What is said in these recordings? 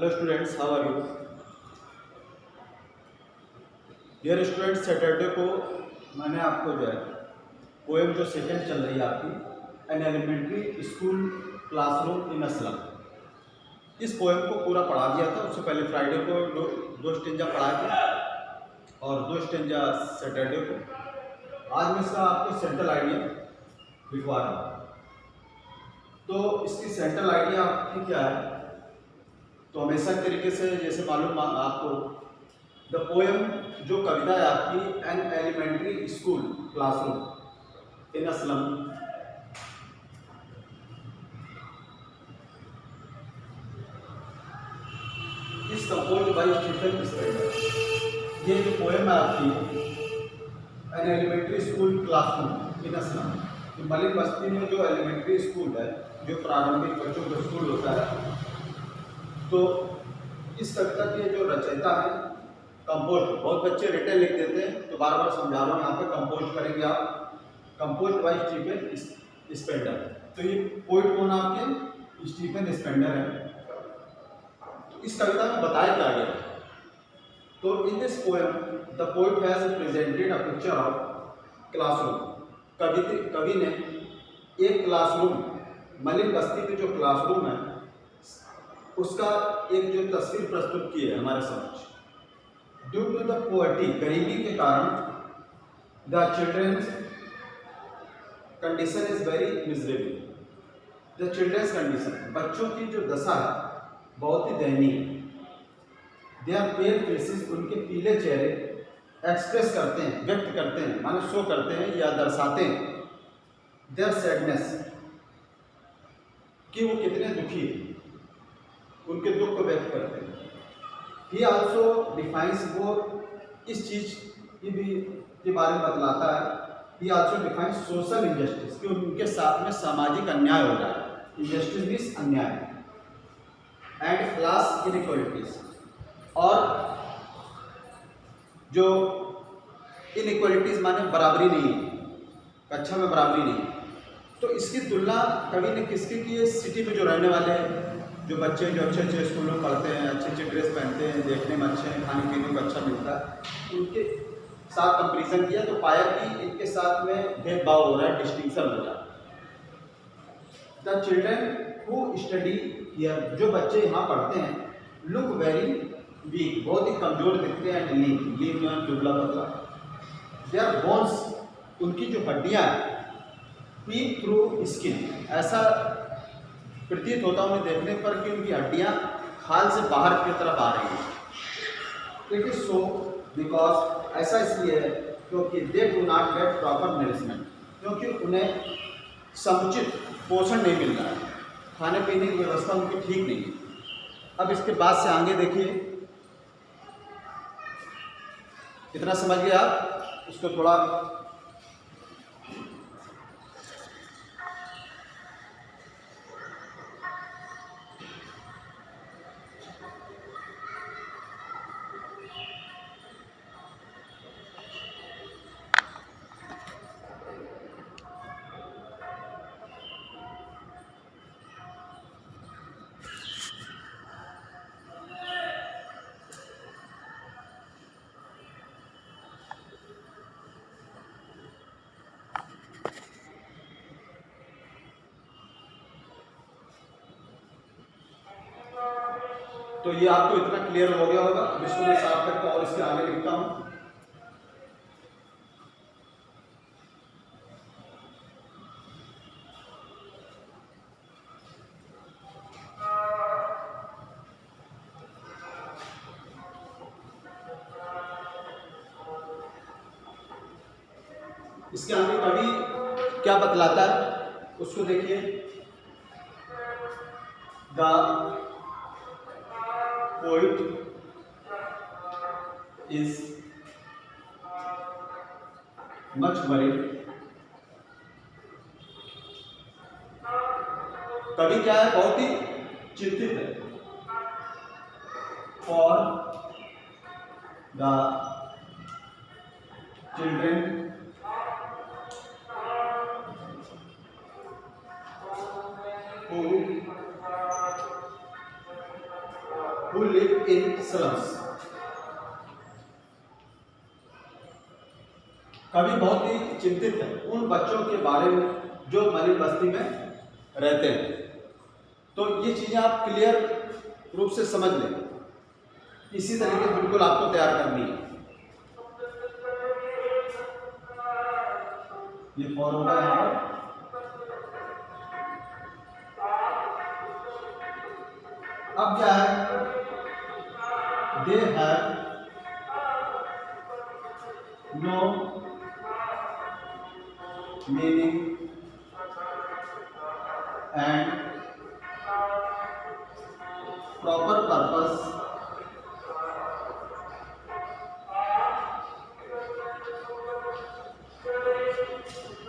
Hello students, how are you? Dear students, Saturday को मैंने आपको जो है पोएम जो सेकेंड चल रही है आपकी an elementary school classroom in a slum, इस पोएम को पूरा पढ़ा दिया था। उससे पहले फ्राइडे को दो स्टेंजा पढ़ाए थे और 2 स्टेंजा सैटरडे को। आज मैं इसका आपको सेंट्रल आइडिया लिखवा रहा हूँ। तो इसकी सेंट्रल आइडिया आपकी क्या है? तो हमेशा तरीके से जैसे मालूम आपको, द पोएम जो कविता है आपकी an elementary school classroom in a slum, इस कंपोज बाय स्टीफन स्पेंडर। ये जो पोएम है आपकी an elementary school classroom in a slum, मलिक बस्ती में जो एलिमेंट्री स्कूल है, जो प्रारंभिक बच्चों का स्कूल होता है, तो इस कविता के जो रचयिता है कंपोज, बहुत बच्चे रिटर्न लिख देते हैं तो बार बार समझा रहा हूँ, यहाँ पे कंपोज करेंगे आप, कंपोज बाय स्टीफन स्पेंडर। तो ये पोइट कौन आपके? स्टीफन स्पेंडर है। तो इस कविता में बताया क्या गया? तो in this poem the poet has presented a picture of classroom. कवि ने एक क्लासरूम, मलिक बस्ती के जो क्लासरूम है उसका एक जो तस्वीर प्रस्तुत की है हमारे समक्ष। ड्यू टू द पॉवर्टी, गरीबी के कारण, the children's condition is very miserable. The children's condition, बच्चों की जो दशा है बहुत ही दयनीय है। दे आर पेल फेसेस, उनके पीले चेहरे एक्सप्रेस करते हैं, व्यक्त करते हैं, माने शो करते हैं या दर्शाते हैं देयर सैडनेस, कि वो कितने दुखी हैं, उनके दुख को व्यक्त करते हैं। ही आल्सो डिफाइंस, वो इस चीज की भी के बारे में बतलाता है। ही आल्सो डिफाइंस सोशल इनजस्टिस, कि उनके साथ में सामाजिक अन्याय हो रहा है। इनजस्टिस मीन्स अन्याय। एंड क्लास इनइक्वालिटीज, और जो इनइक्वालिटीज माने बराबरी नहीं है, कक्षा में बराबरी नहीं। तो इसकी तुलना कवि ने किसकी की है? सिटी में जो रहने वाले जो बच्चे जो अच्छे अच्छे स्कूलों में पढ़ते हैं, अच्छे अच्छे ड्रेस पहनते हैं, देखने में अच्छे हैं, खाने पीने को अच्छा मिलता है, उनके साथ कंपेरिजन किया तो पाया कि इनके साथ में भेदभाव हो रहा है, डिस्टिंक्शन हो रहा है। The children who study here, जो बच्चे यहाँ पढ़ते हैं, लुक वेरी वीक, बहुत ही कमजोर दिखते हैं, लीन में दुबला पतला। देयर बोन्स, उनकी जो हड्डियाँ पीक थ्रू स्किन, ऐसा प्रतीत होता है उन्हें देखने पर कि उनकी हड्डियां खाल से बाहर की तरफ आ रही हैं। इट इज सो बिकॉज, ऐसा इसलिए है क्योंकि they do not get proper nourishment, क्योंकि उन्हें समुचित पोषण नहीं मिल रहा है, खाने पीने की व्यवस्था उनकी ठीक नहीं है। अब इसके बाद से आगे देखिए, कितना समझ गए आप? उसको थोड़ा तो ये आपको इतना क्लियर हो गया होगा। अब इसको मैं साफ करता हूँ और इसके आगे लिखता हूँ। इसके आगे कवि क्या बतलाता है उसको देखिए। The poet is much worried, कवि क्या है? बहुत ही चिंतित है। For the children who who live in slums. कवि बहुत ही चिंतित है उन बच्चों के बारे में जो मलिन बस्ती में रहते हैं। तो ये चीज़ें आप क्लियर रूप से समझ लें, इसी तरीके से बिल्कुल आपको तैयार करनी है। ये फॉर होगा यहाँ पर। अब क्या है, they have no meaning and proper purpose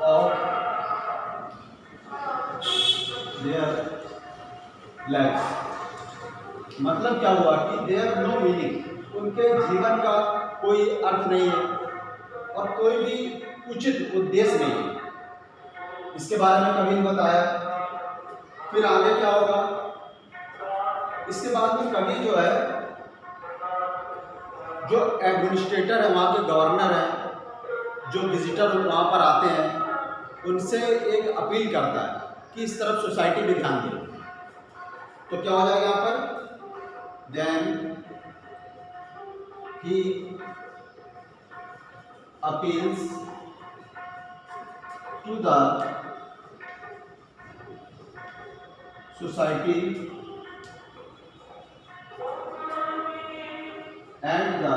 of their life. मतलब क्या हुआ कि देयर नो मीनिंग, उनके जीवन का कोई अर्थ नहीं है और कोई भी उचित उद्देश्य नहीं है। इसके बारे में कवि ने बताया। फिर आगे क्या होगा, इसके बाद में कवि जो है, जो एडमिनिस्ट्रेटर है, वहाँ के गवर्नर हैं, जो विजिटर वहाँ पर आते हैं, उनसे एक अपील करता है कि इस तरफ सोसाइटी भी ध्यान दे। तो क्या हो जाएगा यहाँ पर, then he appeals to the society and the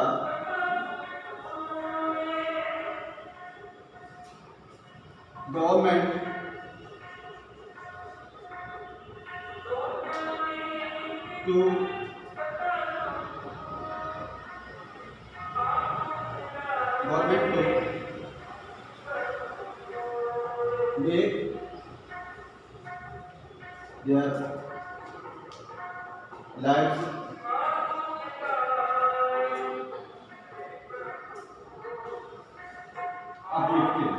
government to make their lives uplifting।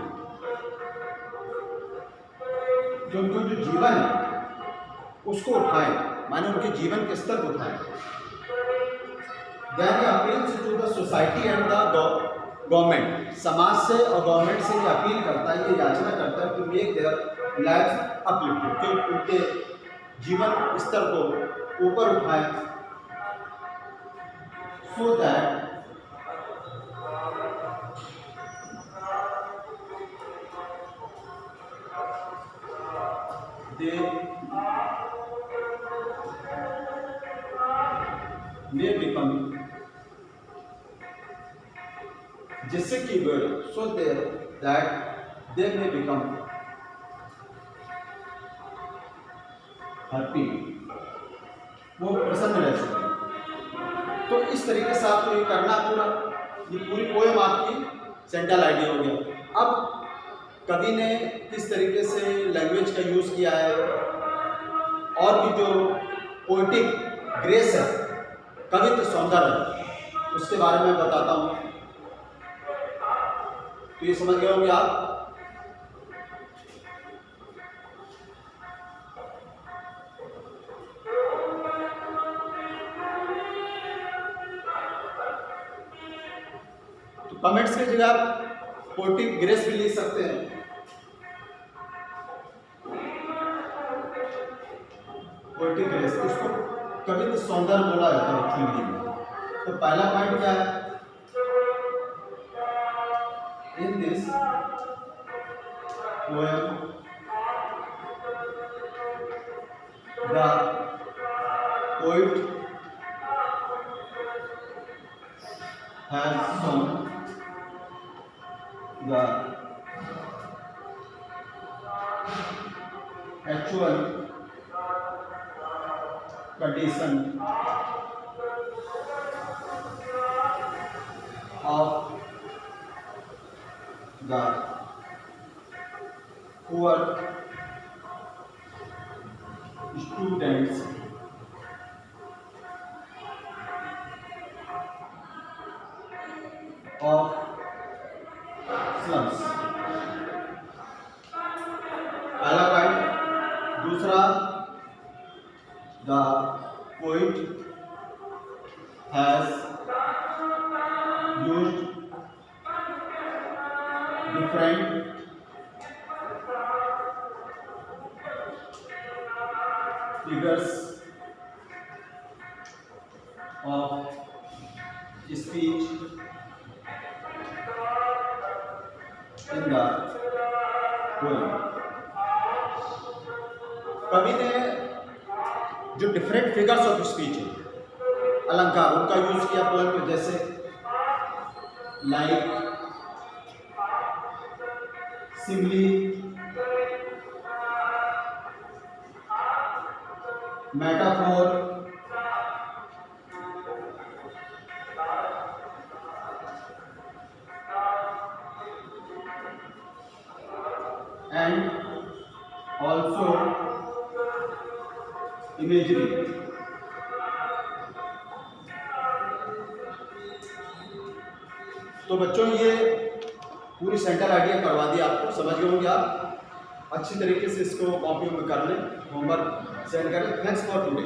जो उनका जो जीवन है उसको उठाएं, माने उनके जीवन के स्तर को उठाएं। Then he appeals to the society and the government, समाज से और गवर्नमेंट से ये अपील करता है, ये याचना करता है कि मेक देयर लाइफ अपलिफ्टेड, कि उनके जीवन स्तर को ऊपर उठाएं, so that they may become, जिससे कि वे, so that they may become happy, वो प्रसन्न रह सके। तो इस तरीके से आपको ये करना पूरा, ये पूरी पोएम आपकी सेंट्रल आइडिया हो गया। अब कवि ने किस तरीके से लैंग्वेज का यूज़ किया है और भी जो पोएटिक ग्रेस है, कवित्व सौंदर्य, उसके बारे में बताता हूँ। तो ये समझ गए होंगे आप। तो कमेंट्स की जगह आप पोएटिक ग्रेस भी लिख सकते हैं। पोएटिक ग्रेस, इसको कवित्व सौंदर्य बोला जाता है हिंदी में। तो पहला पॉइंट क्या है, in this poem the poet has shown the actual condition of the poor students of slums। पहला पॉइंट। दूसरा, the poet different figures of speech in the poem। कवि ने जो डिफरेंट फिगर्स ऑफ स्पीच है, अलंकार, उनका यूज किया poem में, जैसे like, simile, metaphor, and also imagery. तो बच्चों ये पूरी सेंट्रल आइडिया करवा दिया, आपको समझ गए होंगे आप। अच्छी तरीके से इसको कॉपी में कर लें, होमवर्क सेंड करें। Thanks for today.